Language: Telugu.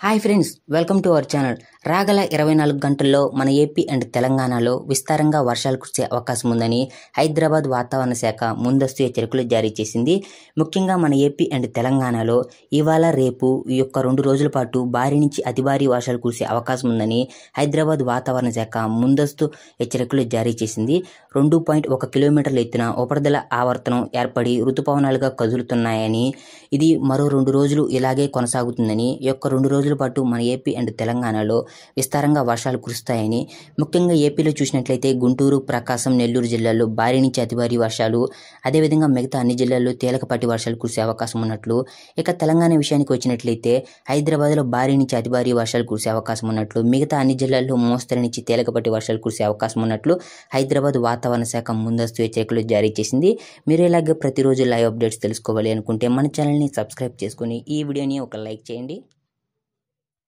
Hi friends, welcome to our channel. రాగల 24 గంటల్లో మన ఏపీ అండ్ తెలంగాణలో విస్తారంగా వర్షాలు కురిసే అవకాశం ఉందని హైదరాబాద్ వాతావరణ శాఖ ముందస్తు హెచ్చరికలు జారీ చేసింది. ముఖ్యంగా మన ఏపీ అండ్ తెలంగాణలో ఇవాళ రేపు ఈ యొక్క 2 రోజుల పాటు భారీ నుంచి అతి భారీ వర్షాలు కురిసే అవకాశం ఉందని హైదరాబాద్ వాతావరణ శాఖ ముందస్తు హెచ్చరికలు జారీ చేసింది. 2.1 కిలోమీటర్ల ఎత్తున ఉపరితల ఆవర్తనం ఏర్పడి ఋతుపవనాలుగా కదులుతున్నాయని, ఇది మరో 2 రోజులు ఇలాగే కొనసాగుతుందని, ఈ యొక్క 2 రోజుల పాటు మన ఏపీ అండ్ తెలంగాణలో విస్తారంగా వర్షాలు కురుస్తాయని, ముఖ్యంగా ఏపీలో చూసినట్లయితే గుంటూరు, ప్రకాశం, నెల్లూరు జిల్లాల్లో భారీ నుంచి అతి భారీ వర్షాలు, అదేవిధంగా మిగతా అన్ని జిల్లాల్లో తేలికపాటి వర్షాలు కురిసే అవకాశం ఉన్నట్లు. ఇక తెలంగాణ విషయానికి వచ్చినట్లయితే హైదరాబాద్లో భారీ నుంచి అతి భారీ వర్షాలు కురిసే అవకాశం ఉన్నట్లు, మిగతా అన్ని జిల్లాల్లో మోస్తరు నుంచి తేలికపాటి వర్షాలు కురిసే అవకాశం ఉన్నట్లు హైదరాబాద్ వాతావరణ శాఖ ముందస్తు హెచ్చరికలు జారీ చేసింది. మీరు ఇలాగే ప్రతిరోజు లైవ్ అప్డేట్స్ తెలుసుకోవాలి అనుకుంటే మన ఛానల్ని సబ్స్క్రైబ్ చేసుకుని ఈ వీడియోని ఒక లైక్ చేయండి.